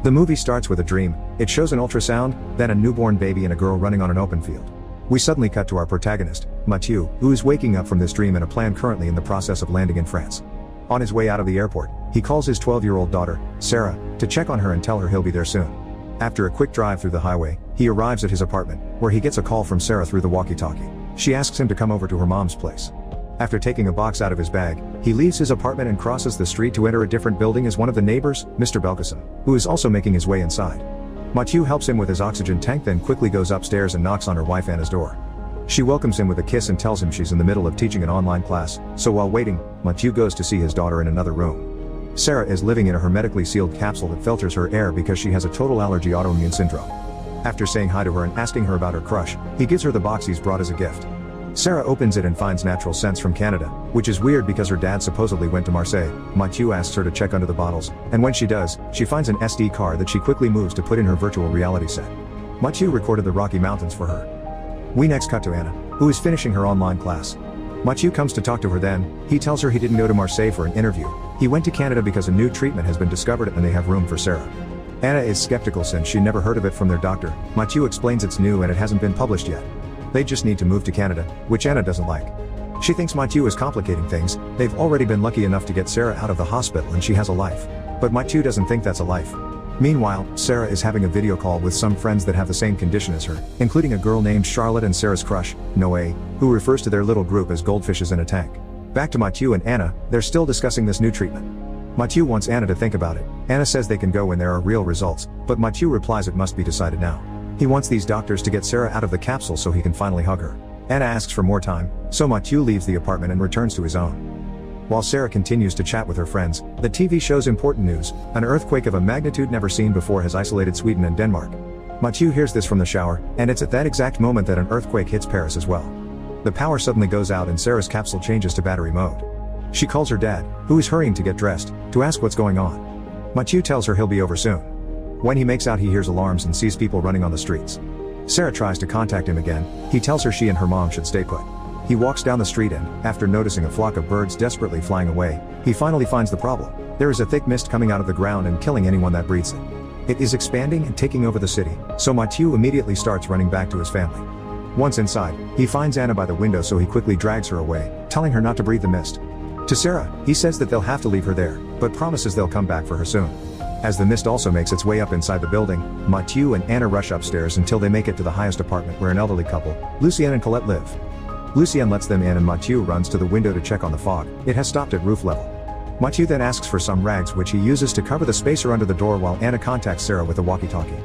The movie starts with a dream. It shows an ultrasound, then a newborn baby and a girl running on an open field. We suddenly cut to our protagonist, Mathieu, who is waking up from this dream in a plane currently in the process of landing in France. On his way out of the airport, he calls his 12-year-old daughter, Sarah, to check on her and tell her he'll be there soon. After a quick drive through the highway, he arrives at his apartment, where he gets a call from Sarah through the walkie-talkie. She asks him to come over to her mom's place. After taking a box out of his bag, he leaves his apartment and crosses the street to enter a different building as one of the neighbors, Mr. Belkacem, who is also making his way inside. Mathieu helps him with his oxygen tank, then quickly goes upstairs and knocks on her wife Anna's door. She welcomes him with a kiss and tells him she's in the middle of teaching an online class, so while waiting, Mathieu goes to see his daughter in another room. Sarah is living in a hermetically sealed capsule that filters her air because she has a total allergy autoimmune syndrome. After saying hi to her and asking her about her crush, he gives her the box he's brought as a gift. Sarah opens it and finds natural scents from Canada, which is weird because her dad supposedly went to Marseille. Mathieu asks her to check under the bottles, and when she does, she finds an SD card that she quickly moves to put in her virtual reality set. Mathieu recorded the Rocky Mountains for her. We next cut to Anna, who is finishing her online class. Mathieu comes to talk to her then. He tells her he didn't go to Marseille for an interview. He went to Canada because a new treatment has been discovered and they have room for Sarah. Anna is skeptical since she never heard of it from their doctor. Mathieu explains it's new and it hasn't been published yet. They just need to move to Canada, which Anna doesn't like. She thinks Mathieu is complicating things. They've already been lucky enough to get Sarah out of the hospital and she has a life. But Mathieu doesn't think that's a life. Meanwhile, Sarah is having a video call with some friends that have the same condition as her, including a girl named Charlotte and Sarah's crush, Noé, who refers to their little group as goldfishes in a tank. Back to Mathieu and Anna, they're still discussing this new treatment. Mathieu wants Anna to think about it. Anna says they can go when there are real results, but Mathieu replies it must be decided now. He wants these doctors to get Sarah out of the capsule so he can finally hug her. Anna asks for more time, so Mathieu leaves the apartment and returns to his own. While Sarah continues to chat with her friends, the TV shows important news. An earthquake of a magnitude never seen before has isolated Sweden and Denmark. Mathieu hears this from the shower, and it's at that exact moment that an earthquake hits Paris as well. The power suddenly goes out and Sarah's capsule changes to battery mode. She calls her dad, who is hurrying to get dressed, to ask what's going on. Mathieu tells her he'll be over soon. When he makes out, he hears alarms and sees people running on the streets. Sarah tries to contact him again. He tells her she and her mom should stay put. He walks down the street and, after noticing a flock of birds desperately flying away, he finally finds the problem. There is a thick mist coming out of the ground and killing anyone that breathes it. It is expanding and taking over the city, so Mathieu immediately starts running back to his family. Once inside, he finds Anna by the window, so he quickly drags her away, telling her not to breathe the mist. To Sarah, he says that they'll have to leave her there, but promises they'll come back for her soon. As the mist also makes its way up inside the building, Mathieu and Anna rush upstairs until they make it to the highest apartment where an elderly couple, Lucien and Colette, live. Lucien lets them in and Mathieu runs to the window to check on the fog. It has stopped at roof level. Mathieu then asks for some rags which he uses to cover the spacer under the door while Anna contacts Sarah with a walkie-talkie.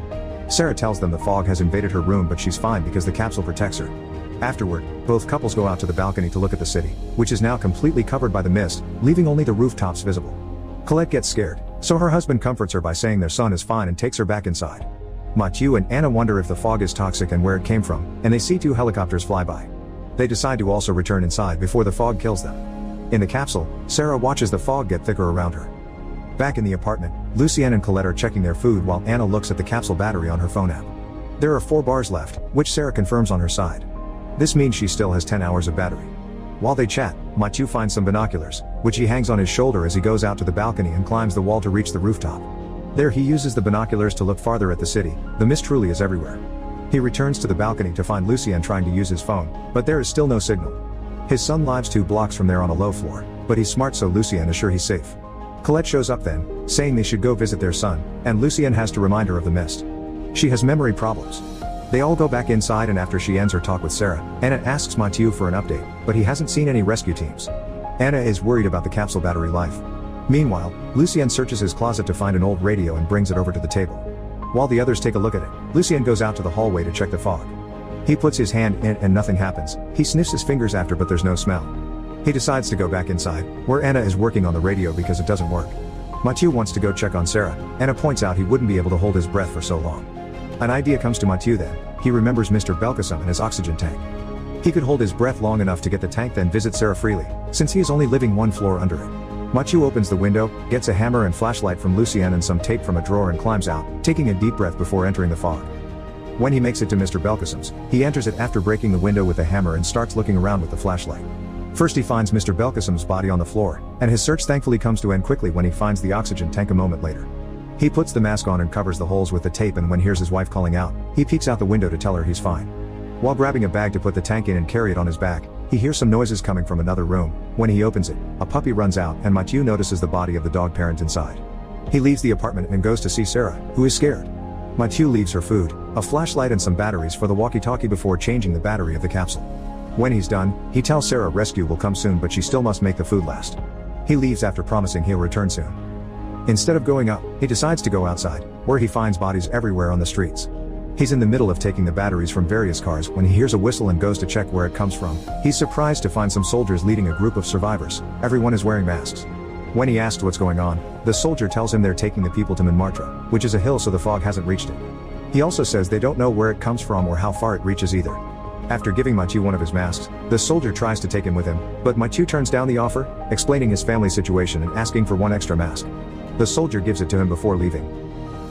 Sarah tells them the fog has invaded her room, but she's fine because the capsule protects her. Afterward, both couples go out to the balcony to look at the city, which is now completely covered by the mist, leaving only the rooftops visible. Colette gets scared, so her husband comforts her by saying their son is fine and takes her back inside. Mathieu and Anna wonder if the fog is toxic and where it came from, and they see 2 helicopters fly by. They decide to also return inside before the fog kills them. In the capsule, Sarah watches the fog get thicker around her. Back in the apartment, Lucien and Colette are checking their food while Anna looks at the capsule battery on her phone app. There are 4 bars left, which Sarah confirms on her side. This means she still has 10 hours of battery. While they chat, Mathieu finds some binoculars, which he hangs on his shoulder as he goes out to the balcony and climbs the wall to reach the rooftop. There he uses the binoculars to look farther at the city. The mist truly is everywhere. He returns to the balcony to find Lucien trying to use his phone, but there is still no signal. His son lives 2 blocks from there on a low floor, but he's smart, so Lucien is sure he's safe. Colette shows up then, saying they should go visit their son, and Lucien has to remind her of the mist. She has memory problems. They all go back inside, and after she ends her talk with Sarah, Anna asks Mathieu for an update, but he hasn't seen any rescue teams. Anna is worried about the capsule battery life. Meanwhile, Lucien searches his closet to find an old radio and brings it over to the table. While the others take a look at it, Lucien goes out to the hallway to check the fog. He puts his hand in it and nothing happens. He sniffs his fingers after, but there's no smell. He decides to go back inside, where Anna is working on the radio because it doesn't work. Mathieu wants to go check on Sarah. Anna points out he wouldn't be able to hold his breath for so long. An idea comes to Mathieu then. He remembers Mr. Belkacem and his oxygen tank. He could hold his breath long enough to get the tank, then visit Sarah freely, since he is only living 1 floor under it. Mathieu opens the window, gets a hammer and flashlight from Lucien and some tape from a drawer and climbs out, taking a deep breath before entering the fog. When he makes it to Mr. Belkacem's, he enters it after breaking the window with a hammer and starts looking around with the flashlight. First he finds Mr. Belkacem's body on the floor, and his search thankfully comes to end quickly when he finds the oxygen tank a moment later. He puts the mask on and covers the holes with the tape, and when he hears his wife calling out, he peeks out the window to tell her he's fine. While grabbing a bag to put the tank in and carry it on his back, he hears some noises coming from another room. When he opens it, a puppy runs out and Mathieu notices the body of the dog parent inside. He leaves the apartment and goes to see Sarah, who is scared. Mathieu leaves her food, a flashlight and some batteries for the walkie-talkie before changing the battery of the capsule. When he's done, he tells Sarah rescue will come soon, but she still must make the food last. He leaves after promising he'll return soon. Instead of going up, he decides to go outside, where he finds bodies everywhere on the streets. He's in the middle of taking the batteries from various cars when he hears a whistle and goes to check where it comes from. He's surprised to find some soldiers leading a group of survivors. Everyone is wearing masks. When he asks what's going on, the soldier tells him they're taking the people to Montmartre, which is a hill so the fog hasn't reached it. He also says they don't know where it comes from or how far it reaches either. After giving Mathieu one of his masks, the soldier tries to take him with him, but Mathieu turns down the offer, explaining his family situation and asking for one extra mask. The soldier gives it to him before leaving.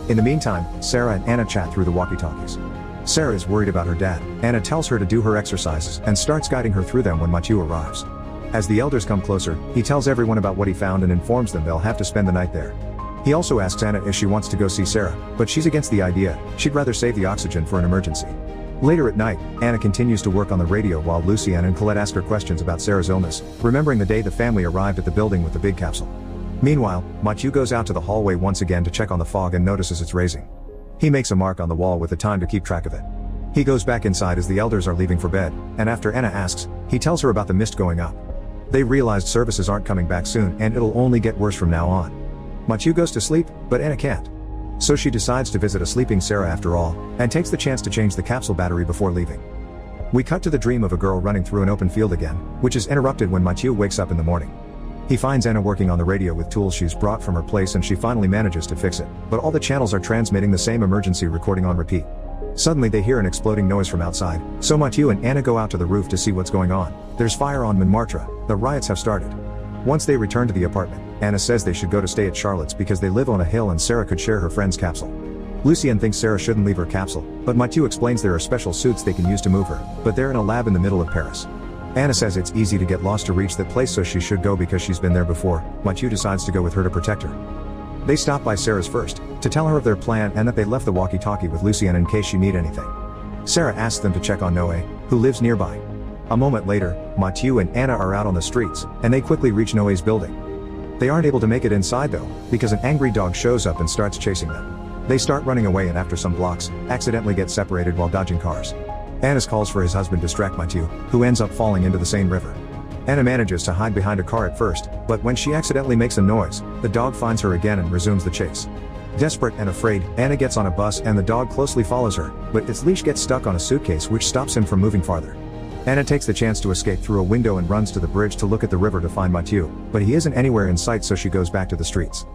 In the meantime, Sarah and Anna chat through the walkie-talkies. Sarah is worried about her dad. Anna tells her to do her exercises and starts guiding her through them when Mathieu arrives. As the elders come closer, he tells everyone about what he found and informs them they'll have to spend the night there. He also asks Anna if she wants to go see Sarah, but she's against the idea. She'd rather save the oxygen for an emergency. Later at night, Anna continues to work on the radio while Lucienne and Colette ask her questions about Sarah's illness, remembering the day the family arrived at the building with the big capsule. Meanwhile, Mathieu goes out to the hallway once again to check on the fog and notices it's raising. He makes a mark on the wall with the time to keep track of it. He goes back inside as the elders are leaving for bed, and after Anna asks, he tells her about the mist going up. They realized services aren't coming back soon and it'll only get worse from now on. Mathieu goes to sleep, but Anna can't. So she decides to visit a sleeping Sarah after all, and takes the chance to change the capsule battery before leaving. We cut to the dream of a girl running through an open field again, which is interrupted when Mathieu wakes up in the morning. He finds Anna working on the radio with tools she's brought from her place and she finally manages to fix it, but all the channels are transmitting the same emergency recording on repeat. Suddenly they hear an exploding noise from outside, so Mathieu and Anna go out to the roof to see what's going on. There's fire on Montmartre, the riots have started. Once they return to the apartment, Anna says they should go to stay at Charlotte's because they live on a hill and Sarah could share her friend's capsule. Lucienne thinks Sarah shouldn't leave her capsule, but Mathieu explains there are special suits they can use to move her, but they're in a lab in the middle of Paris. Anna says it's easy to get lost to reach that place, so she should go because she's been there before. Mathieu decides to go with her to protect her. They stop by Sarah's first, to tell her of their plan and that they left the walkie-talkie with Lucienne in case she need anything. Sarah asks them to check on Noé, who lives nearby. A moment later, Mathieu and Anna are out on the streets, and they quickly reach Noé's building. They aren't able to make it inside though, because an angry dog shows up and starts chasing them. They start running away and after some blocks, accidentally get separated while dodging cars. Anna calls for his husband to distract Mathieu, who ends up falling into the Seine River. Anna manages to hide behind a car at first, but when she accidentally makes a noise, the dog finds her again and resumes the chase. Desperate and afraid, Anna gets on a bus and the dog closely follows her, but its leash gets stuck on a suitcase which stops him from moving farther. Anna takes the chance to escape through a window and runs to the bridge to look at the river to find Mathieu, but he isn't anywhere in sight, so she goes back to the streets.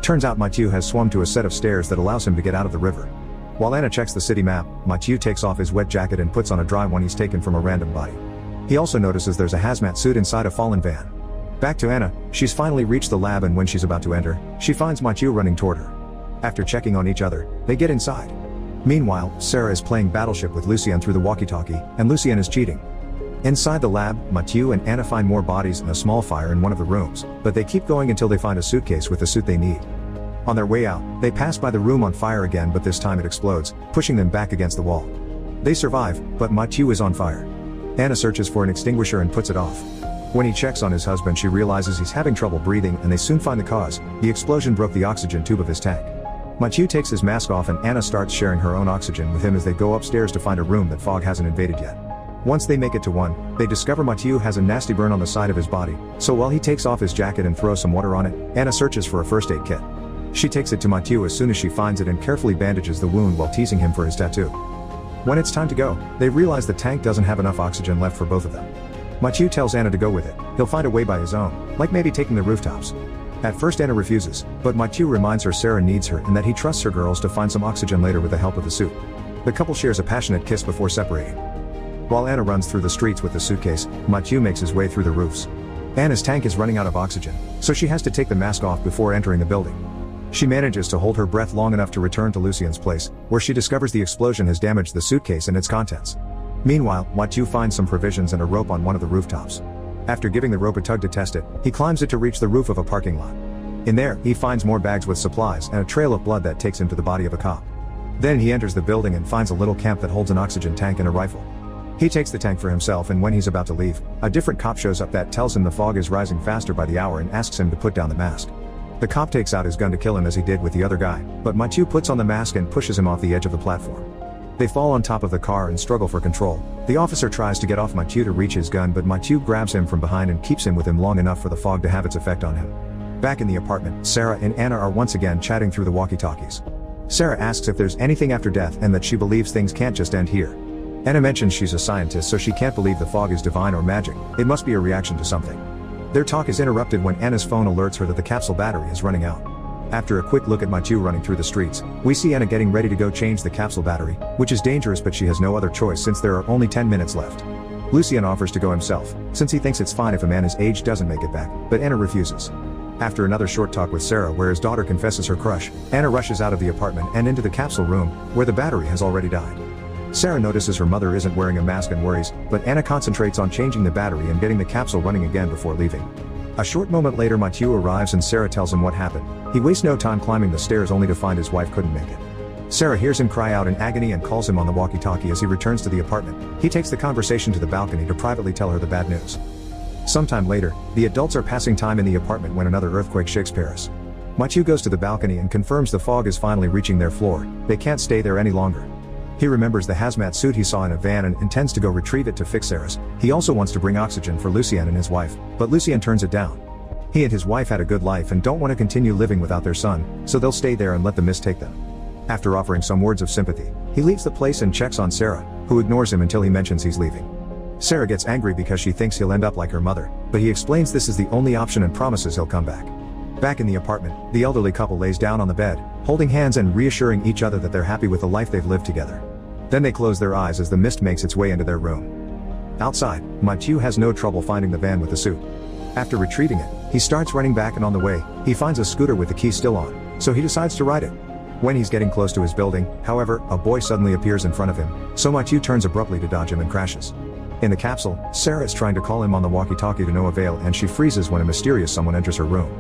Turns out Mathieu has swum to a set of stairs that allows him to get out of the river. While Anna checks the city map, Mathieu takes off his wet jacket and puts on a dry one he's taken from a random body. He also notices there's a hazmat suit inside a fallen van. Back to Anna, she's finally reached the lab and when she's about to enter, she finds Mathieu running toward her. After checking on each other, they get inside. Meanwhile, Sarah is playing Battleship with Lucienne through the walkie-talkie, and Lucienne is cheating. Inside the lab, Mathieu and Anna find more bodies and a small fire in one of the rooms, but they keep going until they find a suitcase with the suit they need. On their way out, they pass by the room on fire again, but this time it explodes, pushing them back against the wall. They survive, but Mathieu is on fire. Anna searches for an extinguisher and puts it off. When he checks on his husband, she realizes he's having trouble breathing and they soon find the cause. The explosion broke the oxygen tube of his tank. Mathieu takes his mask off and Anna starts sharing her own oxygen with him as they go upstairs to find a room that fog hasn't invaded yet. Once they make it to one, they discover Mathieu has a nasty burn on the side of his body, so while he takes off his jacket and throws some water on it, Anna searches for a first aid kit. She takes it to Mathieu as soon as she finds it and carefully bandages the wound while teasing him for his tattoo. When it's time to go, they realize the tank doesn't have enough oxygen left for both of them. Mathieu tells Anna to go with it, he'll find a way by his own, like maybe taking the rooftops. At first Anna refuses, but Mathieu reminds her Sarah needs her and that he trusts her girls to find some oxygen later with the help of the suit. The couple shares a passionate kiss before separating. While Anna runs through the streets with the suitcase, Mathieu makes his way through the roofs. Anna's tank is running out of oxygen, so she has to take the mask off before entering the building. She manages to hold her breath long enough to return to Lucienne's place, where she discovers the explosion has damaged the suitcase and its contents. Meanwhile, Mathieu finds some provisions and a rope on one of the rooftops. After giving the rope a tug to test it, he climbs it to reach the roof of a parking lot. In there, he finds more bags with supplies and a trail of blood that takes him to the body of a cop. Then he enters the building and finds a little camp that holds an oxygen tank and a rifle. He takes the tank for himself, and when he's about to leave, a different cop shows up that tells him the fog is rising faster by the hour and asks him to put down the mask. The cop takes out his gun to kill him as he did with the other guy, but Mathieu puts on the mask and pushes him off the edge of the platform. They fall on top of the car and struggle for control. The officer tries to get off Mathieu to reach his gun, but Mathieu grabs him from behind and keeps him with him long enough for the fog to have its effect on him. Back in the apartment, Sarah and Anna are once again chatting through the walkie-talkies. Sarah asks if there's anything after death and that she believes things can't just end here. Anna mentions she's a scientist, so she can't believe the fog is divine or magic. It must be a reaction to something. Their talk is interrupted when Anna's phone alerts her that the capsule battery is running out. After a quick look at Mathieu running through the streets, we see Anna getting ready to go change the capsule battery, which is dangerous, but she has no other choice since there are only 10 minutes left. Lucien offers to go himself, since he thinks it's fine if a man his age doesn't make it back, but Anna refuses. After another short talk with Sarah where his daughter confesses her crush, Anna rushes out of the apartment and into the capsule room, where the battery has already died. Sarah notices her mother isn't wearing a mask and worries, but Anna concentrates on changing the battery and getting the capsule running again before leaving. A short moment later, Mathieu arrives and Sarah tells him what happened. He wastes no time climbing the stairs only to find his wife couldn't make it. Sarah hears him cry out in agony and calls him on the walkie-talkie as he returns to the apartment. He takes the conversation to the balcony to privately tell her the bad news. Sometime later, the adults are passing time in the apartment when another earthquake shakes Paris. Mathieu goes to the balcony and confirms the fog is finally reaching their floor. They can't stay there any longer. He remembers the hazmat suit he saw in a van and intends to go retrieve it to fix Sarah's. He also wants to bring oxygen for Lucien and his wife, but Lucien turns it down. He and his wife had a good life and don't want to continue living without their son, so they'll stay there and let the mist take them. After offering some words of sympathy, he leaves the place and checks on Sarah, who ignores him until he mentions he's leaving. Sarah gets angry because she thinks he'll end up like her mother, but he explains this is the only option and promises he'll come back. Back in the apartment, the elderly couple lays down on the bed, holding hands and reassuring each other that they're happy with the life they've lived together. Then they close their eyes as the mist makes its way into their room. Outside, Mathieu has no trouble finding the van with the suit. After retrieving it, he starts running back, and on the way, he finds a scooter with the key still on, so he decides to ride it. When he's getting close to his building, however, a boy suddenly appears in front of him, so Mathieu turns abruptly to dodge him and crashes. In the capsule, Sarah is trying to call him on the walkie-talkie to no avail, and she freezes when a mysterious someone enters her room.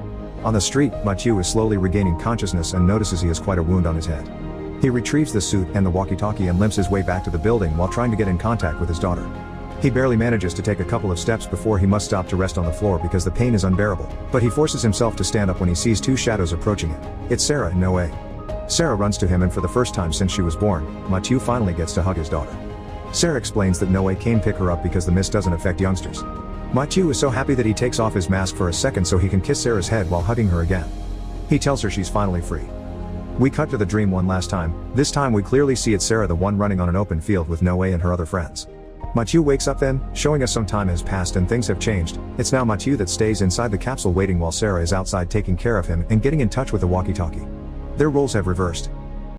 On the street, Mathieu is slowly regaining consciousness and notices he has quite a wound on his head. He retrieves the suit and the walkie-talkie and limps his way back to the building while trying to get in contact with his daughter. He barely manages to take a couple of steps before he must stop to rest on the floor because the pain is unbearable, but he forces himself to stand up when he sees two shadows approaching him. It's Sarah and Noé. Sarah runs to him, and for the first time since she was born, Mathieu finally gets to hug his daughter. Sarah explains that Noé came pick her up because the mist doesn't affect youngsters. Mathieu is so happy that he takes off his mask for a second so he can kiss Sarah's head while hugging her again. He tells her she's finally free. We cut to the dream one last time. This time we clearly see it's Sarah, the one running on an open field with Noé and her other friends. Mathieu wakes up then, showing us some time has passed and things have changed. It's now Mathieu that stays inside the capsule waiting while Sarah is outside taking care of him and getting in touch with the walkie-talkie. Their roles have reversed.